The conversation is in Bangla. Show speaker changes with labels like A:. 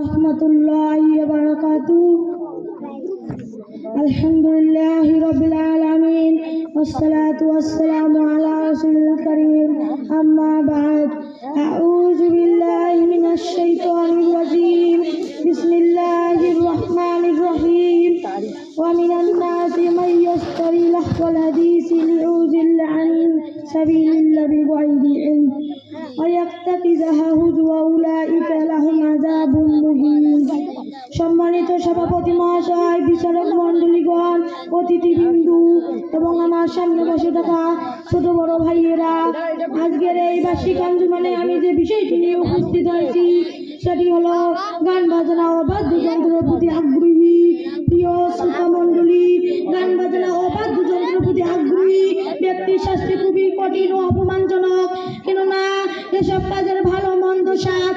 A: रहमतुल्लाहि व बरकातुहू। अल्हम्दुलिल्लाहि रब्बिल आलमीन वस्सलातु वस्सलामु अला रसूलिल करीम अम्मा बाद। अऊज़ु बिल्लाहि मिनश शैतानिर रजीम। बिस्मिल्लाहिर रहमानिर रहीम। व मिनन नासि मन यश्तरी लहवल हदीस लियुज़िल्ल अन सबिलिल्लाहि बिगैरि इल्म व यत्तखिज़हा हुज़वा उलाइका लाहुम आज़ाबुन मुहीन। সম্মানিত সভাপতি মহাশয়, বিচারক মণ্ডলীগণ, অতিথিবৃন্দু এবং আমার সামনে বসে থাকা ছোট বড় ভাইয়েরা, আজকের এই বার্ষিক আঞ্জুমানে আমি যে বিষয়টি নিয়ে উপস্থিত হয়েছি সেটি হলো গান বাজনা ও বাদ্যযন্ত্রের প্রতি আগ্রহী প্রিয় শ্রোতা মণ্ডলী। গান বাজনা ও বাদ্যযন্ত্রের প্রতি আগ্রহী ব্যক্তির শাস্তি খুবই কঠিন ও অপমানজনক, কেননা এসব কাজের ভালো মন্দ স্বাদ